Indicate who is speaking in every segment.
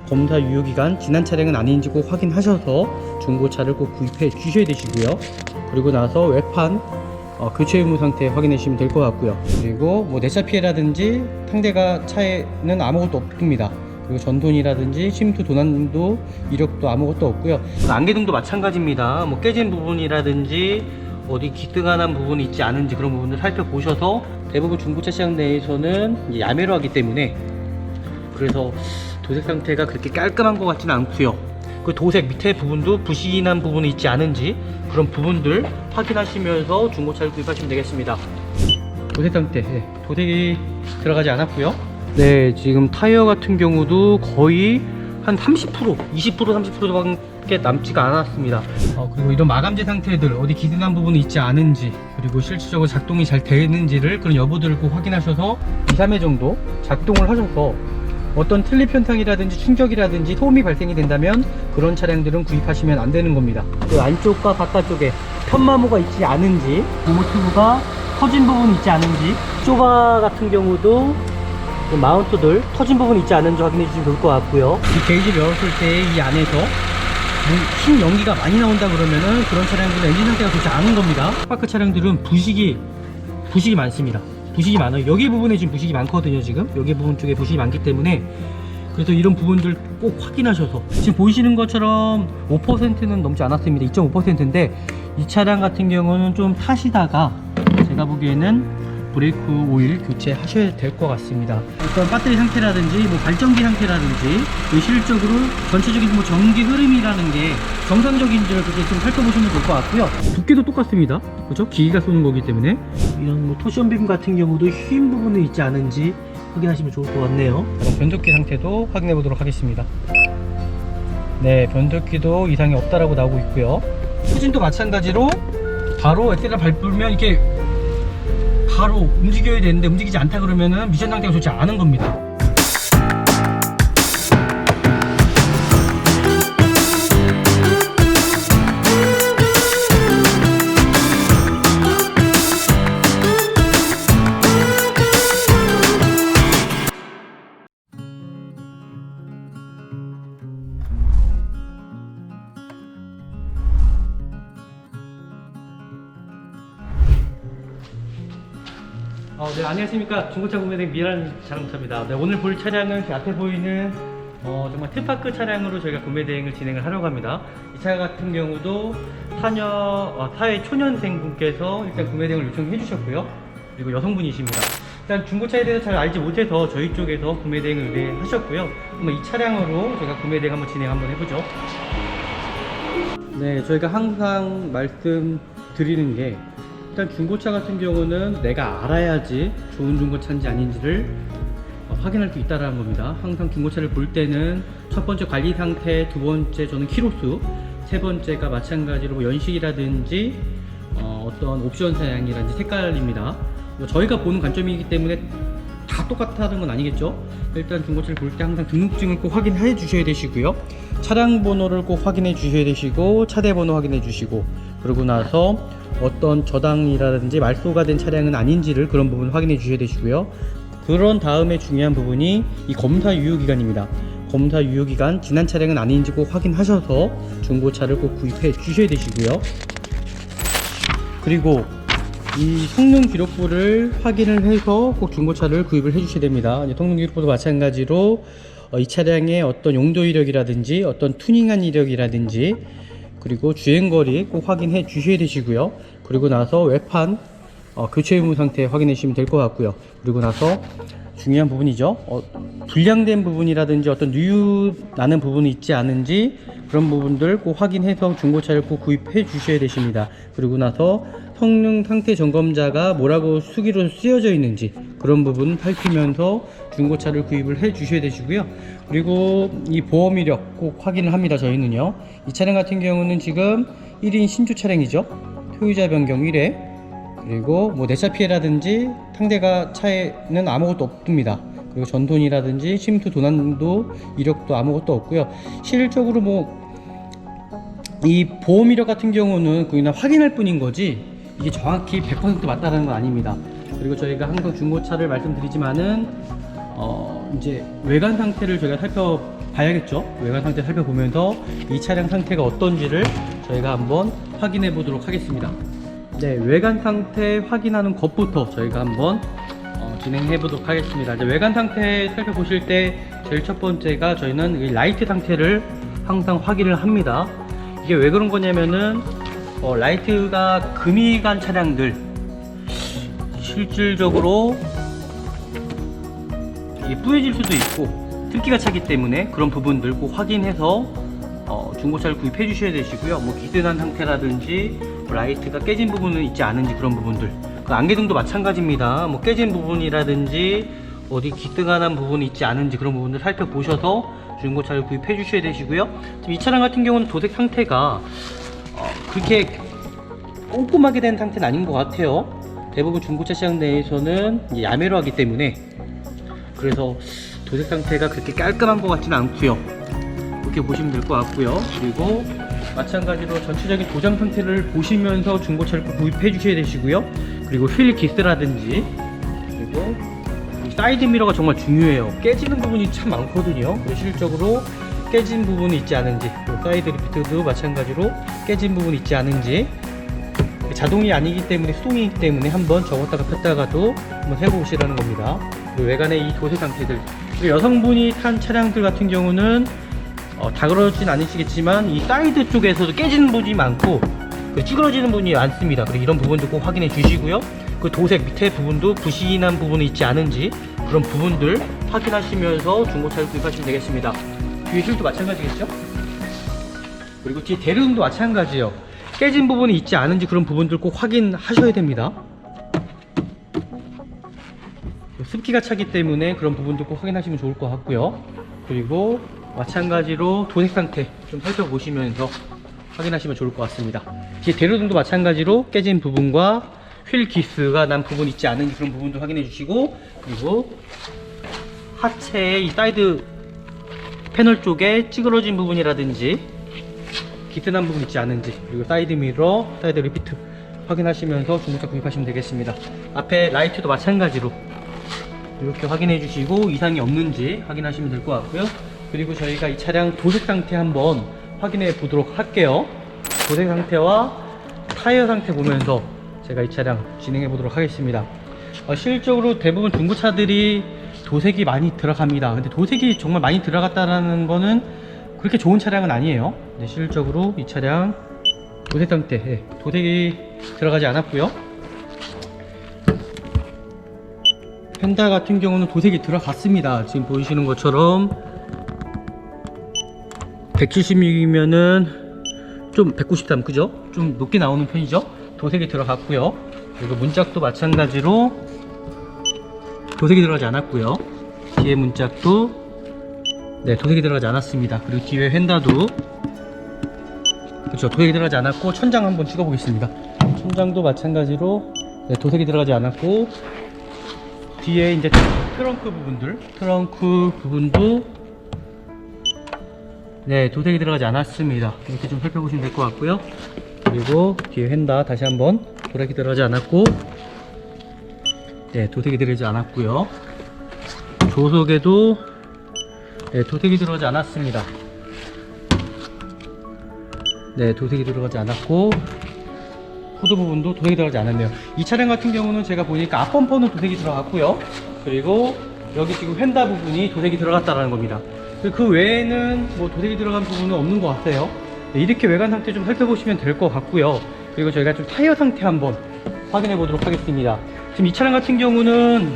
Speaker 1: 검사 유효기간 지난 차량은 아닌지 꼭 확인하셔서 중고차를 꼭 구입해 주셔야 되시고요. 그리고 나서 외판 교체 의무 상태 확인해 주시면 될 것 같고요. 그리고 뭐 내차 피해라든지 상대가 차에는 아무것도 없습니다. 그리고 전손이라든지 침투 도난도 이력도 아무것도 없고요. 안개등도 마찬가지입니다. 뭐 깨진 부분이라든지 어디 기등한 부분이 있지 않은지 그런 부분을 살펴보셔서, 대부분 중고차 시장 내에서는 이제 야매로 하기 때문에 그래서 도색 상태가 그렇게 깔끔한 것 같지는 않고요. 그 도색 밑에 부분도 부식이 난 부분이 있지 않은지 그런 부분들 확인하시면서 중고차를 구입하시면 되겠습니다. 도색 상태, 도색이 들어가지 않았고요. 네, 지금 타이어 같은 경우도 거의 한 30%, 20%, 30%밖에 남지가 않았습니다. 그리고 이런 마감재 상태들, 어디 기등한 부분이 있지 않은지, 그리고 실질적으로 작동이 잘 되는지를, 그런 여부들을 꼭 확인하셔서 2, 3회 정도 작동을 하셔서 어떤 틀립 현상이라든지 충격이라든지 소음이 발생이 된다면 그런 차량들은 구입하시면 안 되는 겁니다. 그 안쪽과 바깥쪽에 편마모가 있지 않은지, 고무 튜브가 터진 부분이 있지 않은지, 쇼바 같은 경우도 마운트들 터진 부분이 있지 않은지 확인해 주시면 좋을 것 같고요. 이 게이지를 열었을 때 이 안에서 흰 연기가 많이 나온다 그러면은 그런 차량들은 엔진 상태가 좋지 않은 겁니다. 스파크 차량들은 부식이 많습니다. 부식이 많아요. 여기 부분에 지금 부식이 많거든요. 지금 여기 부분 쪽에 부식이 많기 때문에, 그래서 이런 부분들 꼭 확인하셔서, 지금 보이시는 것처럼 5%는 넘지 않았습니다. 2.5%인데 이 차량 같은 경우는 좀 타시다가 제가 보기에는 브레이크 오일 교체하셔야 될 것 같습니다. 어떤 배터리 상태라든지 뭐 발전기 상태라든지 실질적으로 전체적인 뭐 전기 흐름이라는 게 정상적인지를 그렇게 좀 살펴보시면 될 것 같고요. 두께도 똑같습니다. 그렇죠? 기계가 쏘는 거기 때문에 이런 뭐 토션빔 같은 경우도 휜 부분이 있지 않은지 확인하시면 좋을 것 같네요. 그럼 변속기 상태도 확인해 보도록 하겠습니다. 네, 변속기도 이상이 없다라고 나오고 있고요. 후진도 마찬가지로 바로 엑셀을 밟으면 이렇게 바로 움직여야 되는데 움직이지 않다 그러면은 미션 상태가 좋지 않은 겁니다. 네, 안녕하십니까. 중고차 구매대행 미란 자동차입니다. 네, 오늘 볼 차량은 그 앞에 보이는 정말 특파크 차량으로 저희가 구매대행을 진행을 하려고 합니다. 이 차 같은 경우도 사회 초년생 분께서 일단 구매대행을 요청해 주셨고요. 그리고 여성분이십니다. 일단 중고차에 대해서 잘 알지 못해서 저희 쪽에서 구매대행을 의뢰하셨고요. 한번 이 차량으로 저희가 구매대행 한번 진행 한번 해보죠. 네, 저희가 항상 말씀드리는 게, 일단 중고차 같은 경우는 내가 알아야지 좋은 중고차인지 아닌지를 확인할 수 있다는 겁니다. 항상 중고차를 볼 때는 첫 번째 관리 상태, 두 번째 저는 키로수, 세 번째가 마찬가지로 뭐 연식이라든지 어떤 옵션 사양이라든지 색깔입니다. 저희가 보는 관점이기 때문에 다 똑같다는 건 아니겠죠. 일단 중고차를 볼 때 항상 등록증을 꼭 확인해 주셔야 되시고요. 차량 번호를 꼭 확인해 주셔야 되시고, 차대 번호 확인해 주시고, 그러고 나서 어떤 저당이라든지 말소가 된 차량은 아닌지를, 그런 부분 확인해 주셔야 되시고요. 그런 다음에 중요한 부분이 이 검사 유효기간입니다. 검사 유효기간 지난 차량은 아닌지 꼭 확인하셔서 중고차를 꼭 구입해 주셔야 되시고요. 그리고 이 성능 기록부를 확인을 해서 꼭 중고차를 구입을 해 주셔야 됩니다. 성능 기록부도 마찬가지로 이 차량의 어떤 용도 이력이라든지 어떤 투닝한 이력이라든지, 그리고 주행거리 꼭 확인해 주셔야 되시고요. 그리고 나서 외판 교체 의무 상태 확인해 주시면 될 것 같고요. 그리고 나서 중요한 부분이죠. 불량된 부분이라든지 어떤 누유 나는 부분이 있지 않은지 그런 부분들 꼭 확인해서 중고차를 꼭 구입해 주셔야 되십니다. 그리고 나서 성능 상태 점검자가 뭐라고 수기로 쓰여져 있는지 그런 부분 살피면서 중고차를 구입을 해 주셔야 되시고요. 그리고 이 보험 이력 꼭 확인을 합니다. 저희는요, 이 차량 같은 경우는 지금 1인 신주 차량이죠. 소유자 변경 1회, 그리고 뭐 내차 피해라든지 상대가 차에는 아무것도 없습니다. 그리고 전손이라든지 침투 도난도 이력도 아무것도 없고요. 실질적으로 뭐 이 보험 이력 같은 경우는 그냥 확인할 뿐인 거지 이게 정확히 100% 맞다는 건 아닙니다. 그리고 저희가 항상 중고차를 말씀드리지만은 이제 외관 상태를 저희가 살펴봐야겠죠. 외관 상태 살펴보면서 이 차량 상태가 어떤지를 저희가 한번 확인해 보도록 하겠습니다. 네, 외관 상태 확인하는 것부터 저희가 한번 진행해 보도록 하겠습니다. 이제 외관 상태 살펴보실 때 제일 첫 번째가 저희는 이 라이트 상태를 항상 확인을 합니다. 이게 왜 그런 거냐면은 라이트가 금이 간 차량들 실질적으로 뿌얘질 수도 있고 틈기가 차기 때문에 그런 부분들 꼭 확인해서 중고차를 구입해 주셔야 되시고요. 뭐 기드난 상태라든지 라이트가 깨진 부분은 있지 않은지 그런 부분들, 그 안개등도 마찬가지입니다. 뭐 깨진 부분이라든지 어디 기드간한 부분이 있지 않은지 그런 부분들 살펴보셔서 중고차를 구입해 주셔야 되시고요. 지금 이 차량 같은 경우는 도색 상태가 그렇게 꼼꼼하게 된 상태는 아닌 것 같아요. 대부분 중고차 시장 내에서는 야매로 하기 때문에 그래서 도색 상태가 그렇게 깔끔한 것 같지는 않고요. 이렇게 보시면 될 것 같고요. 그리고 마찬가지로 전체적인 도장 상태를 보시면서 중고차를 구입해 주셔야 되시고요. 그리고 휠 기스라든지 그리고 이 사이드 미러가 정말 중요해요. 깨지는 부분이 참 많거든요. 실질적으로 깨진 부분이 있지 않은지, 사이드 리피트도 마찬가지로 깨진 부분이 있지 않은지, 자동이 아니기 때문에 수동이기 때문에 한번 접었다가 폈다가도 한번 해보시라는 겁니다. 그리고 외관의 이 도색 상태들, 그리고 여성분이 탄 차량들 같은 경우는 다 그러진 않으시겠지만 이 사이드 쪽에서도 깨지는 부분이 많고 찌그러지는 부분이 많습니다. 그리고 이런 부분도 꼭 확인해 주시고요. 그 도색 밑에 부분도 부신한 부분이 있지 않은지 그런 부분들 확인하시면서 중고차를 구입하시면 되겠습니다. 뒤에 휠도 마찬가지겠죠? 그리고 뒤에 대리등도 마찬가지예요. 깨진 부분이 있지 않은지 그런 부분들 꼭 확인하셔야 됩니다. 습기가 차기 때문에 그런 부분도 꼭 확인하시면 좋을 것 같고요. 그리고 마찬가지로 도색 상태 좀 살펴보시면서 확인하시면 좋을 것 같습니다. 뒤에 대로등도 마찬가지로 깨진 부분과 휠 기스가 난 부분 있지 않은지 그런 부분도 확인해 주시고, 그리고 하체의 이 사이드 패널 쪽에 찌그러진 부분이라든지 기스난 부분 있지 않은지, 그리고 사이드 미러, 사이드 리피트 확인하시면서 중고차 구입하시면 되겠습니다. 앞에 라이트도 마찬가지로 이렇게 확인해 주시고 이상이 없는지 확인하시면 될 것 같고요. 그리고 저희가 이 차량 도색 상태 한번 확인해 보도록 할게요. 도색 상태와 타이어 상태 보면서 제가 이 차량 진행해 보도록 하겠습니다. 실질적으로 대부분 중고차들이 도색이 많이 들어갑니다. 근데 도색이 정말 많이 들어갔다는 거는 그렇게 좋은 차량은 아니에요. 근데 실질적으로 이 차량 도색 상태, 도색이 들어가지 않았고요. 펜다 같은 경우는 도색이 들어갔습니다. 지금 보이시는 것처럼 176이면은 좀 193, 그죠? 좀 높게 나오는 편이죠? 도색이 들어갔고요. 그리고 문짝도 마찬가지로 도색이 들어가지 않았고요. 뒤에 문짝도 도색이 들어가지 않았습니다. 그리고 뒤에 휀다도 그렇죠, 도색이 들어가지 않았고, 천장 한번 찍어 보겠습니다. 천장도 마찬가지로 도색이 들어가지 않았고, 뒤에 이제 트렁크 부분도 도색이 들어가지 않았습니다. 이렇게 좀 살펴보시면 될 것 같고요. 그리고 뒤에 휀다 다시 한번 도색이 들어가지 않았고, 도색이 들어가지 않았고요. 조속에도 도색이 들어가지 않았습니다. 도색이 들어가지 않았고, 후드 부분도 도색이 들어가지 않았네요. 이 차량 같은 경우는 제가 보니까 앞범퍼는 도색이 들어갔고요. 그리고 여기 지금 휀다 부분이 도색이 들어갔다라는 겁니다. 그 외에는 뭐 도색이 들어간 부분은 없는 것 같아요. 이렇게 외관 상태 좀 살펴보시면 될 것 같고요. 그리고 저희가 좀 타이어 상태 한번 확인해 보도록 하겠습니다. 지금 이 차량 같은 경우는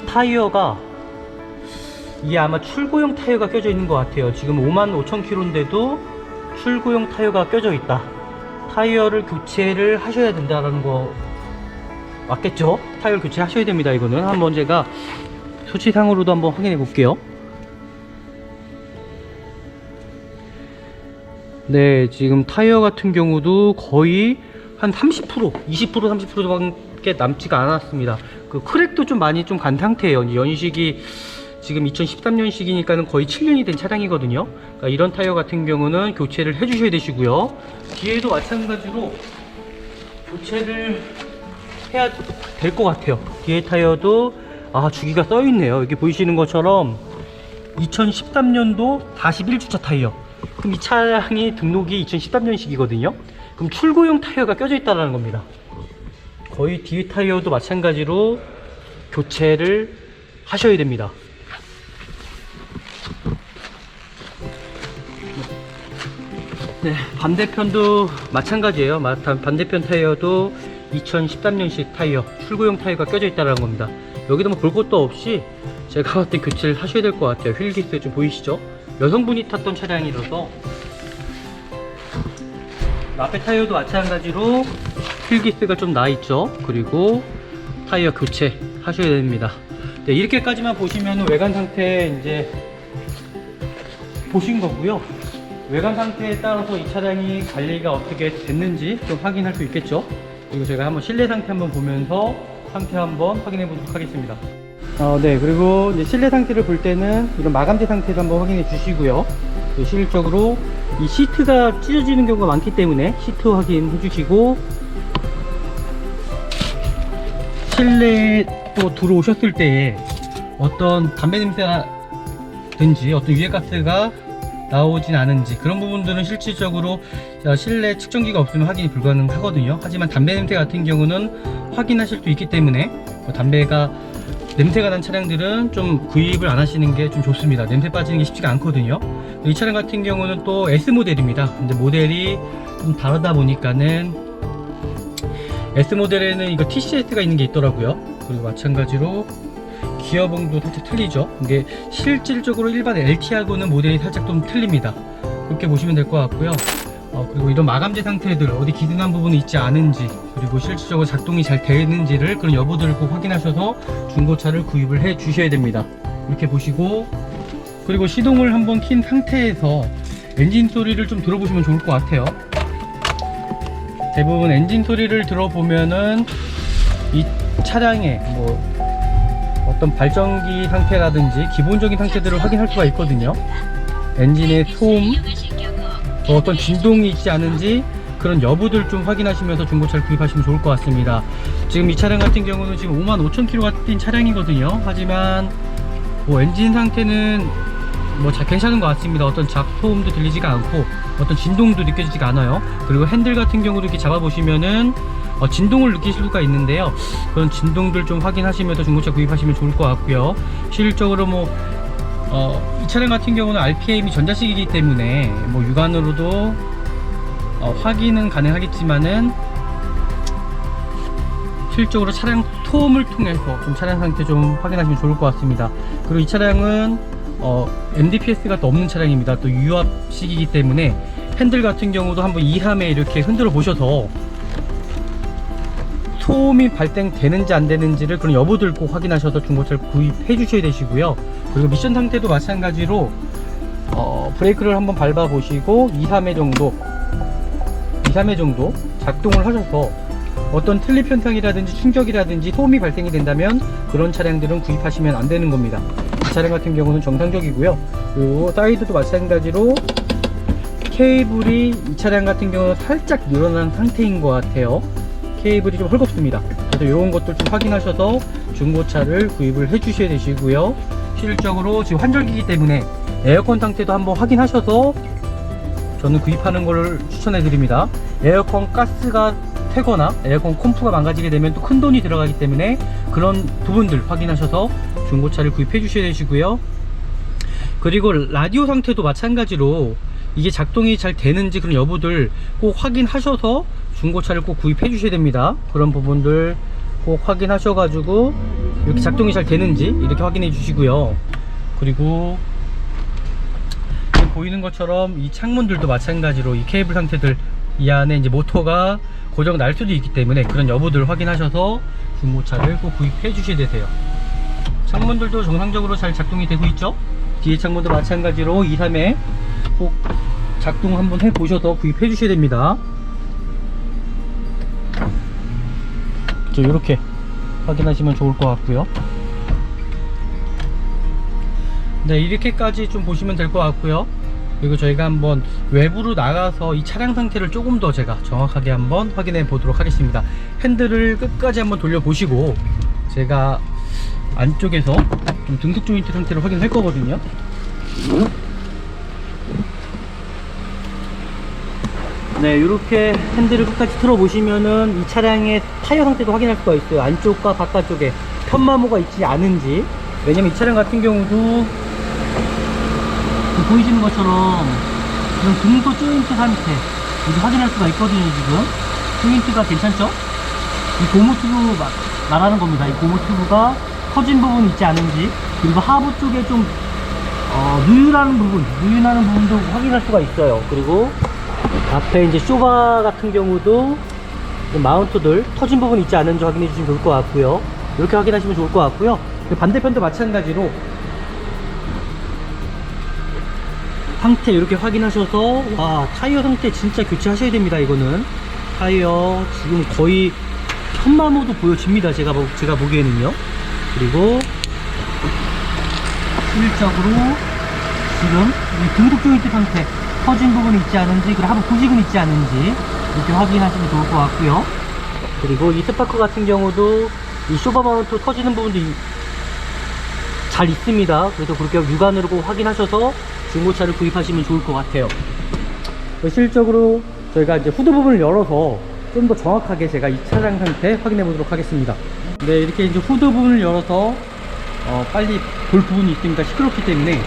Speaker 1: 타이어가 이게 아마 출고용 타이어가 껴져 있는 것 같아요. 지금 55,000km인데도 출고용 타이어가 껴져 있다. 타이어를 교체를 하셔야 된다는 거 맞겠죠? 타이어를 교체하셔야 됩니다. 이거는 한번 제가 수치상으로도 한번 확인해 볼게요. 지금 타이어 같은 경우도 거의 한 30%, 20%, 30%밖에 남지가 않았습니다. 그 크랙도 좀 많이 좀 간 상태예요. 연식이 지금 2013년식이니까는 거의 7년이 된 차량이거든요. 그러니까 이런 타이어 같은 경우는 교체를 해 주셔야 되시고요. 뒤에도 마찬가지로 교체를 해야 될 것 같아요. 뒤에 타이어도 아, 주기가 써 있네요. 여기 보이시는 것처럼 2013년도 41주차 타이어. 그럼 이 차량이 등록이 2013년식이거든요. 그럼 출고용 타이어가 껴져 있다는 겁니다. 거의 뒤 타이어도 마찬가지로 교체를 하셔야 됩니다. 네, 반대편도 마찬가지예요. 반대편 타이어도 2013년식 타이어, 출고용 타이어가 껴져 있다는 겁니다. 여기도 뭐 볼 것도 없이 제가 봤을 때 교체를 하셔야 될 것 같아요. 휠기스 좀 보이시죠? 여성분이 탔던 차량이라서. 앞에 타이어도 마찬가지로 휠기스가 좀 나있죠. 그리고 타이어 교체 하셔야 됩니다. 네, 이렇게까지만 보시면 외관 상태 이제 보신 거고요. 외관 상태에 따라서 이 차량이 관리가 어떻게 됐는지 좀 확인할 수 있겠죠. 그리고 제가 한번 실내 상태 한번 보면서 상태 한번 확인해 보도록 하겠습니다. 네, 그리고 이제 실내 상태를 볼 때는 이런 마감재 상태도 한번 확인해 주시고요. 실질적으로 이 시트가 찢어지는 경우가 많기 때문에 시트 확인해 주시고, 실내에 또 들어오셨을 때에 어떤 담배 냄새라든지 어떤 유해가스가 나오진 않은지, 그런 부분들은 실질적으로 실내 측정기가 없으면 확인이 불가능하거든요. 하지만 담배 냄새 같은 경우는 확인하실 수 있기 때문에 담배가 냄새가 난 차량들은 좀 구입을 안 하시는 게 좀 좋습니다. 냄새 빠지는 게 쉽지가 않거든요. 이 차량 같은 경우는 또 S 모델입니다. 근데 모델이 좀 다르다 보니까는 S 모델에는 이거 TCS가 있는 게 있더라고요. 그리고 마찬가지로 기어봉도 살짝 틀리죠. 이게 실질적으로 일반 LT하고는 모델이 살짝 좀 틀립니다. 그렇게 보시면 될 것 같고요. 그리고 이런 마감재 상태들 어디 기능한 부분이 있지 않은지, 그리고 실질적으로 작동이 잘 되는지를, 그런 여부들을 꼭 확인하셔서 중고차를 구입을 해 주셔야 됩니다. 이렇게 보시고, 그리고 시동을 한번 킨 상태에서 엔진 소리를 좀 들어보시면 좋을 것 같아요. 대부분 엔진 소리를 들어보면은 이 차량의 어떤 발전기 상태라든지 기본적인 상태들을 확인할 수가 있거든요. 엔진의 소음, 어떤 진동이 있지 않은지, 그런 여부들 좀 확인하시면서 중고차를 구입하시면 좋을 것 같습니다. 지금 이 차량 같은 경우는 지금 55,000km가 뛴 차량이거든요. 하지만 엔진 상태는 괜찮은 것 같습니다. 어떤 소음도 들리지가 않고 어떤 진동도 느껴지지가 않아요. 그리고 핸들 같은 경우도 이렇게 잡아보시면은 진동을 느끼실 수가 있는데요. 그런 진동들 좀 확인하시면서 중고차 구입하시면 좋을 것 같고요. 실질적으로 이 차량 같은 경우는 RPM이 전자식이기 때문에 육안으로도 확인은 가능하겠지만은, 실질적으로 차량 토음을 통해서 좀 차량 상태 좀 확인하시면 좋을 것 같습니다. 그리고 이 차량은 MDPS가 또 없는 차량입니다. 또 유압식이기 때문에 핸들 같은 경우도 한번 2함에 이렇게 흔들어 보셔서 소음이 발생되는지 안 되는지를, 그런 여부들 꼭 확인하셔서 중고차를 구입해 주셔야 되시고요. 그리고 미션 상태도 마찬가지로 브레이크를 한번 밟아 보시고 2~3회 정도 작동을 하셔서 어떤 틀립 현상이라든지 충격이라든지 소음이 발생이 된다면 그런 차량들은 구입하시면 안 되는 겁니다. 이 차량 같은 경우는 정상적이고요. 그리고 사이드도 마찬가지로 케이블이 이 차량 같은 경우는 살짝 늘어난 상태인 것 같아요. 케이블이 좀 헐겁습니다. 그래서 이런 것들 좀 확인하셔서 중고차를 구입을 해 주셔야 되시고요. 실질적으로 지금 환절기이기 때문에 에어컨 상태도 한번 확인하셔서 저는 구입하는 걸 추천해 드립니다. 에어컨 가스가 새거나 에어컨 콤프가 망가지게 되면 또 큰 돈이 들어가기 때문에 그런 부분들 확인하셔서 중고차를 구입해 주셔야 되시고요. 그리고 라디오 상태도 마찬가지로 이게 작동이 잘 되는지, 그런 여부들 꼭 확인하셔서 중고차를 꼭 구입해 주셔야 됩니다. 그런 부분들 꼭 확인하셔 가지고 이렇게 작동이 잘 되는지 이렇게 확인해 주시고요. 그리고 지금 보이는 것처럼 이 창문들도 마찬가지로 이 케이블 상태들, 이 안에 이제 모터가 고장 날 수도 있기 때문에 그런 여부들 확인하셔서 중고차를 꼭 구입해 주셔야 되세요. 창문들도 정상적으로 잘 작동이 되고 있죠. 뒤에 창문도 마찬가지로 2~3회 꼭 작동 한번 해 보셔서 구입해 주셔야 됩니다. 이렇게 확인하시면 좋을 것 같고요. 네, 이렇게까지 좀 보시면 될 것 같고요. 그리고 저희가 한번 외부로 나가서 이 차량 상태를 조금 더 제가 정확하게 한번 확인해 보도록 하겠습니다. 핸들을 끝까지 한번 돌려 보시고 제가 안쪽에서 좀 등속 조인트 상태를 확인할 거거든요. 네, 이렇게 핸들을 끝까지 틀어 보시면은 이 차량의 타이어 상태도 확인할 수가 있어요. 안쪽과 바깥쪽에 편마모가 있지 않은지. 왜냐면 이 차량 같은 경우도 보이시는 것처럼 이런 등소 조인트 상태 이제 확인할 수가 있거든요. 지금 조인트가 괜찮죠? 이 고무 튜브 말하는 겁니다. 이 고무 튜브가 터진 부분이 있지 않은지, 그리고 하부 쪽에 좀 누유나는 부분도 확인할 수가 있어요. 그리고 앞에 이제 쇼바 같은 경우도 마운트들 터진 부분이 있지 않은지 확인해 주시면 좋을 것 같고요. 이렇게 확인하시면 좋을 것 같고요. 반대편도 마찬가지로 상태 이렇게 확인하셔서, 와, 타이어 상태 진짜 교체하셔야 됩니다. 이거는 타이어 지금 거의 천마모도 보여집니다. 제가 보기에는요. 그리고 실질적으로 지금 이 등속 조인트 상태 터진 부분이 있지 않은지, 그리고 하부 부식은 있지 않은지 이렇게 확인하시면 좋을 것 같고요. 그리고 이 스파크 같은 경우도 이 쇼바 마운트 터지는 부분도 잘 있습니다. 그래서 그렇게 육안으로 꼭 확인하셔서 중고차를 구입하시면 좋을 것 같아요. 실질적으로 저희가 이제 후드 부분을 열어서 좀 더 정확하게 제가 이 차량 상태 확인해 보도록 하겠습니다. 네, 이렇게 이제 후드 부분을 열어서 빨리 볼 부분이 있으니까 시끄럽기 때문에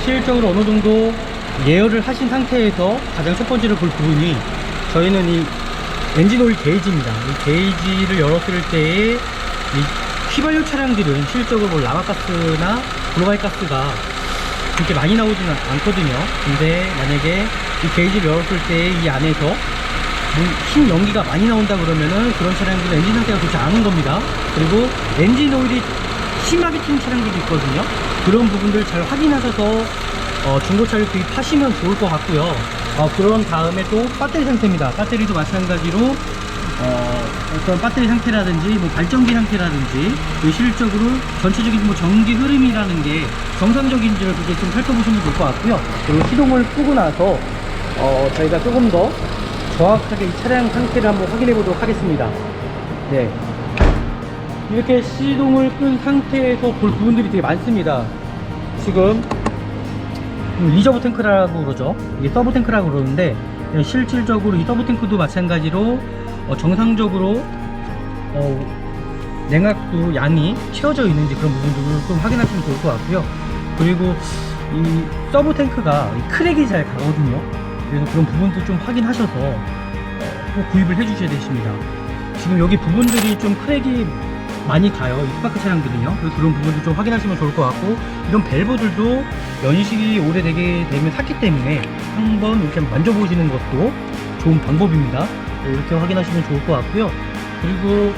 Speaker 1: 실질적으로 어느 정도 예열을 하신 상태에서 가장 첫 번째로 볼 부분이, 저희는 이 엔진 오일 게이지입니다. 이 게이지를 열었을 때에 이 휘발유 차량들은 실질적으로 뭐 라마가스나 글로바이가스가 그렇게 많이 나오지는 않거든요. 근데 만약에 이 게이지를 열었을 때 이 안에서 흰 연기가 많이 나온다 그러면은 그런 차량들은 엔진 상태가 좋지 않은 겁니다. 그리고 엔진 오일이 심하게 튄 차량들도 있거든요. 그런 부분들 잘 확인하셔서 중고차를 구입하시면 좋을 것 같고요. 그런 다음에 또 배터리 상태입니다. 배터리도 마찬가지로 어떤 배터리 상태라든지 뭐 발전기 상태라든지 실질적으로 전체적인 뭐 전기 흐름이라는 게 정상적인지를 그렇게 좀 살펴보시면 좋을 것 같고요. 그리고 시동을 끄고 나서 저희가 조금 더 정확하게 이 차량 상태를 한번 확인해 보도록 하겠습니다. 네, 이렇게 시동을 끈 상태에서 볼 부분들이 되게 많습니다. 지금 리저브 탱크라고 그러죠. 이게 서브 탱크라고 그러는데, 실질적으로 이 서브 탱크도 마찬가지로 정상적으로 냉각수 양이 채워져 있는지 그런 부분들을 좀 확인하시면 좋을 것 같고요. 그리고 이 서브 탱크가 크랙이 잘 가거든요. 그래서 그런 부분도 좀 확인하셔서 꼭 구입을 해 주셔야 되십니다. 지금 여기 부분들이 좀 크랙이 많이 가요, 이 스파크 차량들은요. 그래서 그런 부분도 좀 확인하시면 좋을 것 같고, 이런 밸브들도 연식이 오래되게 되면 탔기 때문에 한번 이렇게 만져보시는 것도 좋은 방법입니다. 이렇게 확인하시면 좋을 것 같고요. 그리고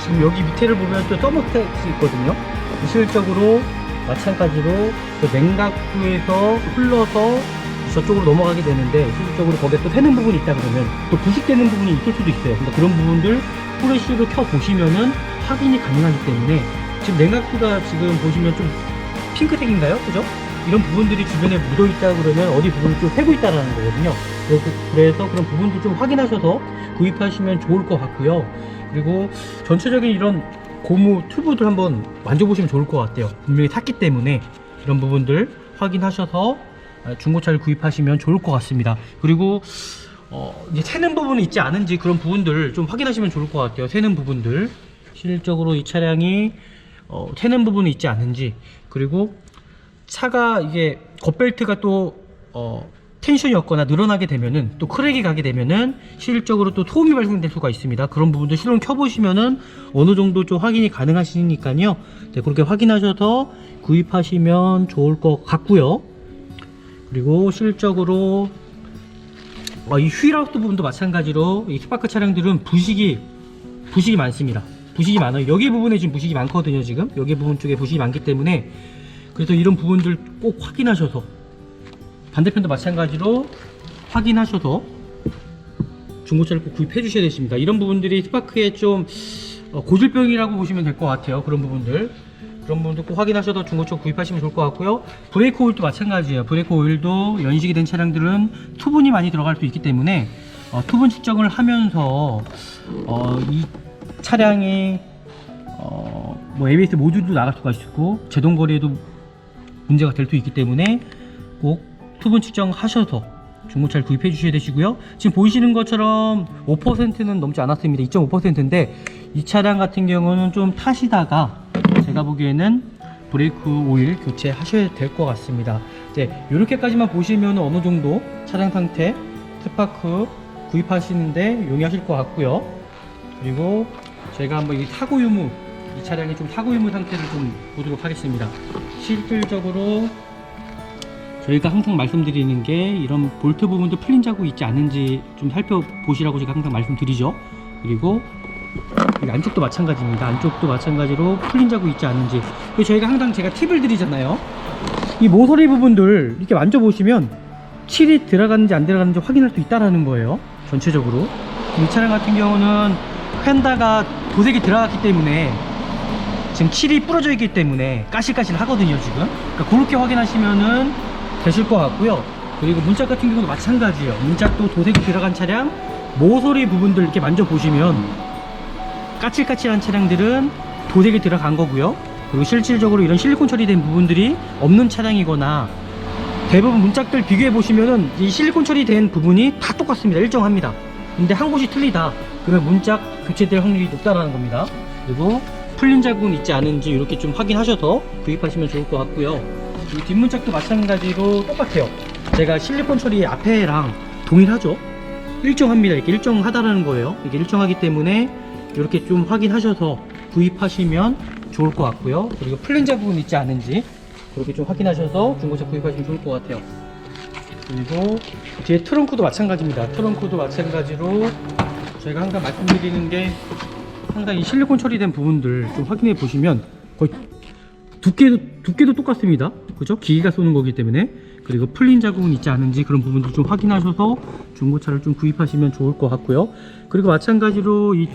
Speaker 1: 지금 여기 밑에를 보면 또 서머스탯이 있거든요. 실질적으로 마찬가지로 그 냉각수에서 흘러서 저쪽으로 넘어가게 되는데, 실질적으로 거기에 또 새는 부분이 있다 그러면 또 부식되는 부분이 있을 수도 있어요. 그러니까 그런 부분들 프레쉬로 켜 보시면은 확인이 가능하기 때문에, 지금 냉각수가 지금 보시면 좀 핑크색인가요? 그죠? 이런 부분들이 주변에 묻어 있다 그러면 어디 부분을 좀 새고 있다라는 거거든요. 그래서 그런 부분도 좀 확인하셔서 구입하시면 좋을 것 같고요. 그리고 전체적인 이런 고무 튜브들 한번 만져보시면 좋을 것 같아요. 분명히 탔기 때문에 이런 부분들 확인하셔서 중고차를 구입하시면 좋을 것 같습니다. 그리고 이제 새는 부분이 있지 않은지 그런 부분들 좀 확인하시면 좋을 것 같아요. 새는 부분들, 실질적으로 이 차량이 새는 부분이 있지 않은지, 그리고 차가 이게 겉벨트가 또 텐션이 없거나 늘어나게 되면은, 또 크랙이 가게 되면은 실질적으로 또 소음이 발생될 수가 있습니다. 그런 부분도 시동 켜보시면은 어느 정도 좀 확인이 가능하시니까요. 네, 그렇게 확인하셔서 구입하시면 좋을 것 같고요. 그리고 실질적으로 이 휠하우스 부분도 마찬가지로 이 스파크 차량들은 부식이 많습니다. 부식이 많아요. 여기 부분에 지금 부식이 많거든요. 지금 여기 부분 쪽에 부식이 많기 때문에, 그래서 이런 부분들 꼭 확인하셔서, 반대편도 마찬가지로 확인하셔서 중고차를 꼭 구입해 주셔야 되십니다. 이런 부분들이 스파크의 좀 고질병이라고 보시면 될 것 같아요. 그런 부분들 꼭 확인하셔서 중고차 구입하시면 좋을 것 같고요. 브레이크 오일도 마찬가지예요. 브레이크 오일도 연식이 된 차량들은 투분이 많이 들어갈 수 있기 때문에 투분 측정을 하면서 이 차량의 뭐 ABS 모듈도 나갈 수가 있고 제동 거리에도 문제가 될 수 있기 때문에 꼭 투분 측정하셔서 중고차를 구입해 주셔야 되시고요. 지금 보이시는 것처럼 5%는 넘지 않았습니다. 2.5%인데 이 차량 같은 경우는 좀 타시다가 제가 보기에는 브레이크 오일 교체하셔야 될 것 같습니다. 이제 이렇게까지만 보시면 어느 정도 차량 상태 스파크 구입하시는데 용이하실 것 같고요. 그리고 제가 한번 이 사고 유무, 이 차량의 좀 사고 유무 상태를 좀 보도록 하겠습니다. 실질적으로 저희가 항상 말씀드리는 게 이런 볼트 부분도 풀린 자국 있지 않은지 좀 살펴보시라고 제가 항상 말씀드리죠. 그리고 안쪽도 마찬가지입니다. 안쪽도 마찬가지로 풀린 자국 있지 않은지. 그리고 저희가 항상 제가 팁을 드리잖아요. 이 모서리 부분들 이렇게 만져보시면 칠이 들어갔는지 안 들어갔는지 확인할 수 있다는 거예요. 전체적으로. 이 차량 같은 경우는 휀다가 도색이 들어갔기 때문에 지금 칠이 부러져 있기 때문에 까실까실 하거든요 지금. 그러니까 그렇게 확인하시면은 되실 것 같고요. 그리고 문짝 같은 경우도 마찬가지예요. 문짝도 도색이 들어간 차량 모서리 부분들 이렇게 만져보시면 까칠까칠한 차량들은 도색이 들어간 거고요. 그리고 실질적으로 이런 실리콘 처리된 부분들이 없는 차량이거나 대부분 문짝들 비교해 보시면은 이 실리콘 처리된 부분이 다 똑같습니다. 일정합니다. 근데 한 곳이 틀리다 그러면 문짝 교체될 확률이 높다라는 겁니다. 그리고 풀린 자국은 있지 않은지 이렇게 좀 확인하셔서 구입하시면 좋을 것 같고요. 이 뒷문짝도 마찬가지로 똑같아요. 제가 실리콘 처리 앞에랑 동일하죠. 일정합니다. 이렇게 일정하다라는 거예요. 이게 일정하기 때문에 이렇게 좀 확인하셔서 구입하시면 좋을 것 같고요. 그리고 풀린 자국은 있지 않은지 그렇게 좀 확인하셔서 중고차 구입하시면 좋을 것 같아요. 그리고 뒤에 트렁크도 마찬가지입니다. 트렁크도 마찬가지로 저희가 항상 말씀드리는 게 항상 이 실리콘 처리된 부분들 좀 확인해 보시면 거의 두께도 똑같습니다. 그죠? 기계가 쏘는 거기 때문에. 그리고 풀린 자국은 있지 않은지 그런 부분도 좀 확인하셔서 중고차를 좀 구입하시면 좋을 것 같고요. 그리고 마찬가지로 이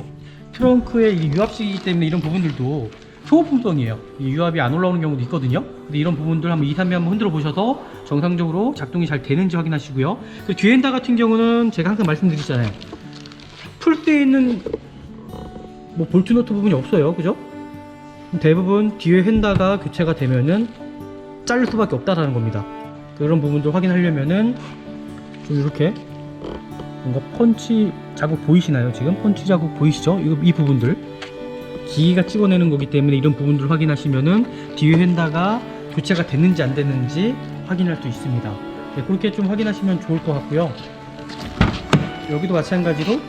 Speaker 1: 트렁크의 이 유압식이기 때문에 이런 부분들도 소모품성이에요. 이 유압이 안 올라오는 경우도 있거든요. 근데 이런 부분들 한번 2, 3회 한번 흔들어 보셔서 정상적으로 작동이 잘 되는지 확인하시고요. 그 뒤엔다 같은 경우는 제가 항상 말씀드리잖아요. 풀 때 있는 뭐 볼트 너트 부분이 없어요. 그죠? 대부분 뒤에 휀다가 교체가 되면은 잘릴 수밖에 없다라는 겁니다. 그런 부분들 확인하려면은 좀 이렇게 뭔가 펀치 자국 보이시나요? 지금 펀치 자국 보이시죠? 이 부분들 기계가 찍어내는 거기 때문에 이런 부분들 확인하시면은 뒤에 휀다가 교체가 됐는지 안 됐는지 확인할 수 있습니다. 네, 그렇게 좀 확인하시면 좋을 것 같고요. 여기도 마찬가지로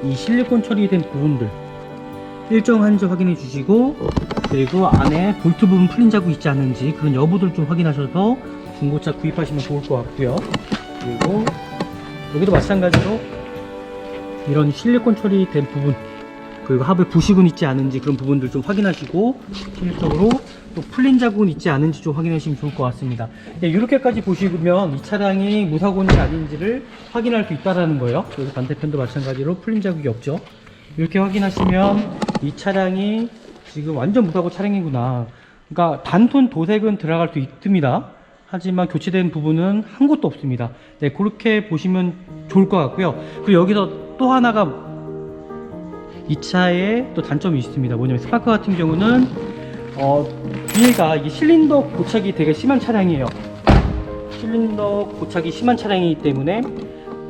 Speaker 1: 이 실리콘 처리된 부분들 일정한지 확인해 주시고, 그리고 안에 볼트 부분 풀린 자국 있지 않은지 그런 여부들 좀 확인하셔서 중고차 구입하시면 좋을 것 같고요. 그리고 여기도 마찬가지로 이런 실리콘 처리된 부분, 그리고 하부에 부식은 있지 않은지 그런 부분들 좀 확인하시고, 실질적으로 또 풀린 자국은 있지 않은지 좀 확인하시면 좋을 것 같습니다. 네, 이렇게까지 보시면 이 차량이 무사고인지 아닌지를 확인할 수 있다는 거예요. 여기 반대편도 마찬가지로 풀린 자국이 없죠. 이렇게 확인하시면 이 차량이 지금 완전 무사고 차량이구나. 그러니까 단톤 도색은 들어갈 수 있습니다. 하지만 교체된 부분은 한 곳도 없습니다. 네, 그렇게 보시면 좋을 것 같고요. 그리고 여기서 또 하나가 이 차에 또 단점이 있습니다. 뭐냐면 스파크 같은 경우는 뒤에가 이게 실린더 고착이 되게 심한 차량이에요. 실린더 고착이 심한 차량이기 때문에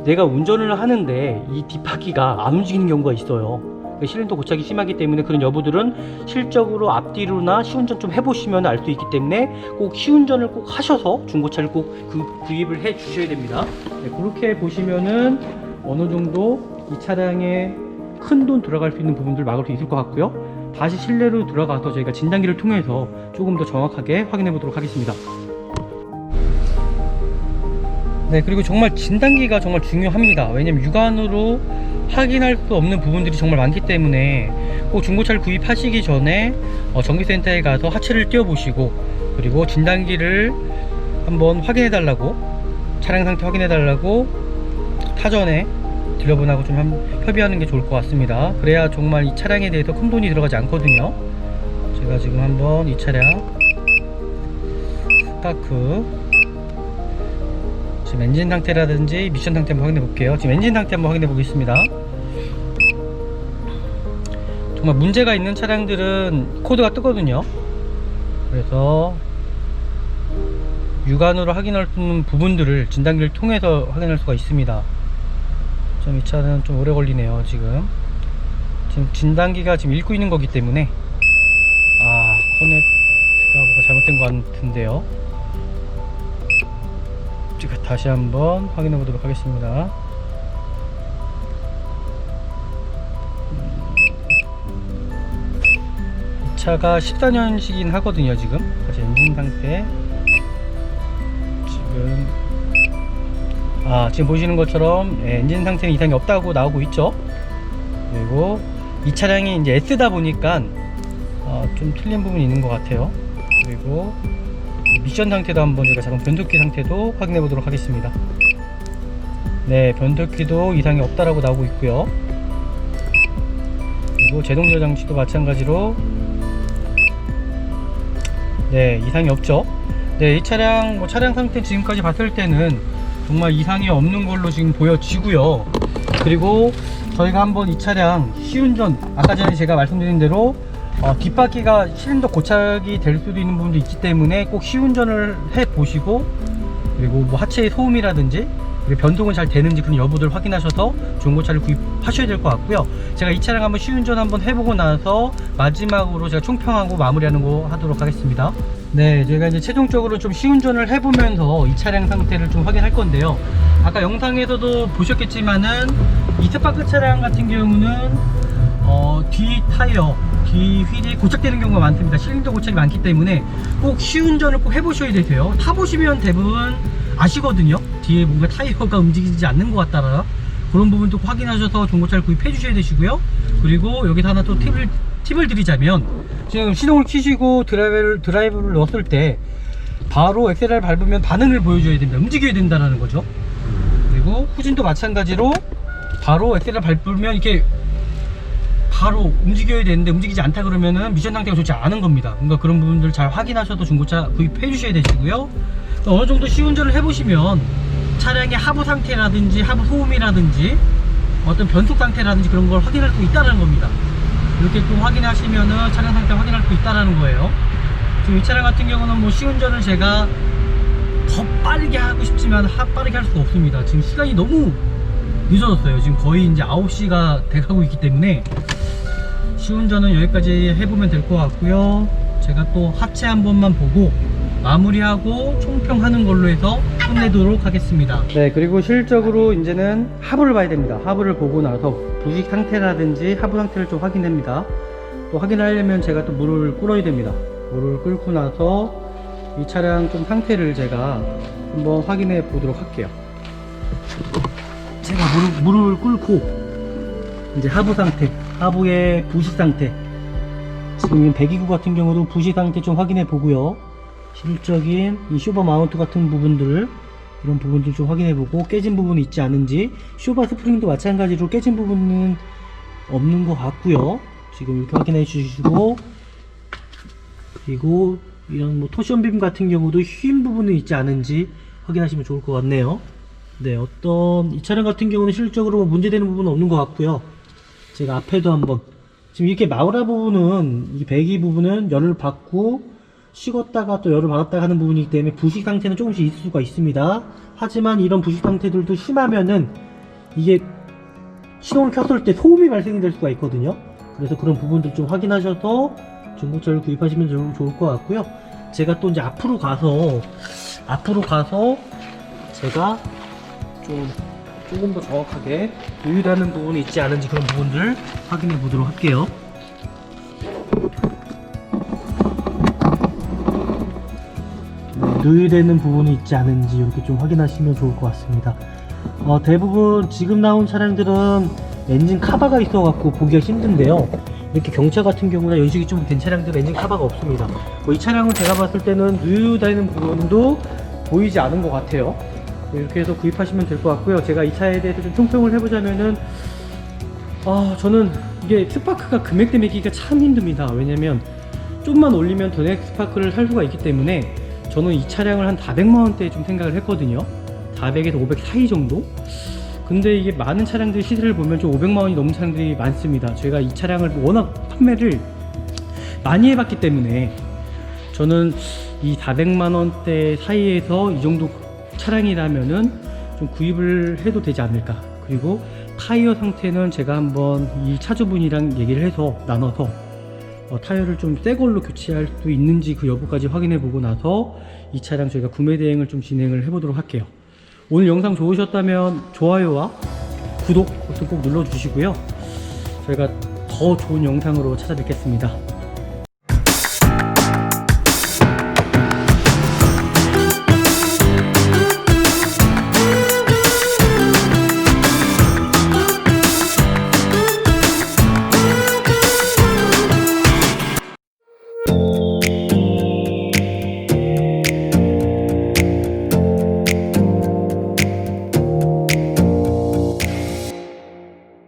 Speaker 1: 내가 운전을 하는데 이 뒷바퀴가 안 움직이는 경우가 있어요. 실린더 고착이 심하기 때문에 그런 여부들은 실적으로 앞뒤로나 시운전 좀 해보시면 알 수 있기 때문에 꼭 시운전을 꼭 하셔서 중고차를 꼭 구입을 해 주셔야 됩니다. 네, 그렇게 보시면은 어느 정도 이 차량에 큰 돈 들어갈 수 있는 부분들 막을 수 있을 것 같고요. 다시 실내로 들어가서 저희가 진단기를 통해서 조금 더 정확하게 확인해 보도록 하겠습니다. 네, 그리고 정말 진단기가 정말 중요합니다. 왜냐면 육안으로 확인할 수 없는 부분들이 정말 많기 때문에 꼭 중고차를 구입하시기 전에 전기센터에 가서 하체를 띄워 보시고, 그리고 진단기를 한번 확인해 달라고, 차량 상태 확인해 달라고 사전에 딜러분하고 좀 협의하는 게 좋을 것 같습니다. 그래야 정말 이 차량에 대해서 큰 돈이 들어가지 않거든요. 제가 지금 한번 이 차량 스파크 지금 엔진 상태라든지 미션 상태 한번 확인해 볼게요. 지금 엔진 상태 한번 확인해 보겠습니다. 정말 문제가 있는 차량들은 코드가 뜨거든요. 그래서 육안으로 확인할 수 있는 부분들을 진단기를 통해서 확인할 수가 있습니다. 좀 이 차는 좀 오래 걸리네요. 지금 진단기가 지금 읽고 있는 거기 때문에 커넥트가 잘못된 것 같은데요. 제가 다시 한번 확인해 보도록 하겠습니다. 이 차가 14년식이긴 하거든요. 지금 다시 엔진 상태 지금 보시는 것처럼 엔진 상태는 이상이 없다고 나오고 있죠. 그리고 이 차량이 이제 S다 보니까 좀 틀린 부분이 있는 것 같아요. 그리고 미션 상태도 한번 제가 자동 변속기 상태도 확인해 보도록 하겠습니다. 네, 변속기도 이상이 없다라고 나오고 있고요. 그리고 제동저 장치도 마찬가지로 네, 이상이 없죠. 네, 이 차량 차량 상태 지금까지 봤을 때는 정말 이상이 없는 걸로 지금 보여지고요. 그리고 저희가 한번 이 차량 시운전, 아까 전에 제가 말씀드린 대로 뒷바퀴가 실린더 고착이 될 수도 있는 부분도 있기 때문에 꼭 시운전을 해 보시고, 그리고 뭐 하체의 소음이라든지 그리고 변속은 잘 되는지 그런 여부들 확인하셔서 중고차를 구입하셔야 될 것 같고요. 제가 이 차량 한번 시운전 한번 해보고 나서 마지막으로 제가 총평하고 마무리하는 거 하도록 하겠습니다. 네, 제가 이제 최종적으로 좀 시운전을 해보면서 이 차량 상태를 좀 확인할 건데요. 아까 영상에서도 보셨겠지만은 이 스파크 차량 같은 경우는 뒤 타이어, 뒤 휠이 고착되는 경우가 많습니다. 실린더 고착이 많기 때문에 꼭 시운전을 꼭 해보셔야 되세요. 타보시면 대부분 아시거든요. 뒤에 뭔가 타이어가 움직이지 않는 것 같다라 그런 부분도 확인하셔서 중고차를 구입해 주셔야 되시고요. 그리고 여기서 하나 또 팁을 드리자면, 지금 시동을 켜시고 드라이브를 넣었을 때 바로 엑셀을 밟으면 반응을 보여줘야 됩니다. 움직여야 된다는 거죠. 그리고 후진도 마찬가지로 바로 엑셀을 밟으면 이렇게 바로 움직여야 되는데 움직이지 않다 그러면은 미션 상태가 좋지 않은 겁니다. 그러니까 그런 부분들 잘 확인하셔서 중고차 구입해 주셔야 되시고요. 어느 정도 시운전을 해보시면 차량의 하부 상태라든지 하부 소음이라든지 어떤 변속 상태라든지 그런 걸 확인할 수 있다는 겁니다. 이렇게 또 확인하시면은 차량 상태 확인할 수 있다는 거예요. 지금 이 차량 같은 경우는 뭐 시운전을 제가 더 빠르게 하고 싶지만 빠르게 할 수가 없습니다. 지금 시간이 너무 늦어졌어요. 지금 거의 이제 9시가 돼가고 있기 때문에 시운전은 여기까지 해보면 될 것 같고요. 제가 또 하체 한 번만 보고 마무리하고 총평하는 걸로 해서 끝내도록 하겠습니다. 네, 그리고 실적으로 이제는 하부를 봐야 됩니다. 하부를 보고 나서 부식 상태라든지 하부 상태를 좀 확인합니다. 또 확인하려면 제가 또 물을 끓어야 됩니다. 물을 끓고 나서 이 차량 좀 상태를 제가 한번 확인해 보도록 할게요. 제가 물을 끓고 이제 하부 상태, 하부의 부식 상태, 지금 배기구 같은 경우도 부식 상태 좀 확인해 보고요. 실적인 이 쇼바 마운트 같은 부분들, 이런 부분들 좀 확인해 보고 깨진 부분이 있지 않은지, 쇼바 스프링도 마찬가지로 깨진 부분은 없는 것 같고요. 지금 이렇게 확인해 주시고, 그리고 이런 뭐 토션 빔 같은 경우도 휜 부분은 있지 않은지 확인하시면 좋을 것 같네요. 네, 이 차량 같은 경우는 실적으로 문제되는 부분은 없는 것 같고요. 제가 앞에도 한번, 지금 이렇게 마우라 부분은, 이 배기 부분은 열을 받고 식었다가 또 열을 받았다가 하는 부분이기 때문에 부식 상태는 조금씩 있을 수가 있습니다. 하지만 이런 부식 상태들도 심하면은 이게 시동을 켰을 때 소음이 발생이 될 수가 있거든요. 그래서 그런 부분들 좀 확인하셔서 중고차를 구입하시면 좋을 것 같고요. 제가 또 이제 앞으로 가서 제가 조금 더 정확하게 유의하는 부분이 있지 않은지 그런 부분들 확인해 보도록 할게요. 누유되는 부분이 있지 않은지 이렇게 좀 확인하시면 좋을 것 같습니다. 대부분 지금 나온 차량들은 엔진 카바가 있어 갖고 보기가 힘든데요. 이렇게 경차 같은 경우나 연식이 좀 된 차량들은 엔진 카바가 없습니다. 이 차량은 제가 봤을 때는 누유되는 부분도 보이지 않은 것 같아요. 이렇게 해서 구입하시면 될 것 같고요. 제가 이 차에 대해서 좀 총평을 해보자면은 저는 이게 스파크가 금액대 매기가 참 힘듭니다. 왜냐면 좀만 올리면 더넥 스파크를 살 수가 있기 때문에 저는 이 차량을 한 400만원대에 좀 생각을 했거든요. 400에서 500 사이 정도? 근데 이게 많은 차량들 시세를 보면 좀 500만 원이 넘는 차량들이 많습니다. 제가 이 차량을 워낙 판매를 많이 해봤기 때문에 저는 이 400만 원대 사이에서 이 정도 차량이라면은 좀 구입을 해도 되지 않을까. 그리고 타이어 상태는 제가 한번 이 차주분이랑 얘기를 해서 나눠서 타이어를 좀 새 걸로 교체할 수 있는지 그 여부까지 확인해 보고 나서 이 차량 저희가 구매 대행을 좀 진행을 해 보도록 할게요. 오늘 영상 좋으셨다면 좋아요와 구독 버튼 꼭 눌러 주시고요. 저희가 더 좋은 영상으로 찾아뵙겠습니다.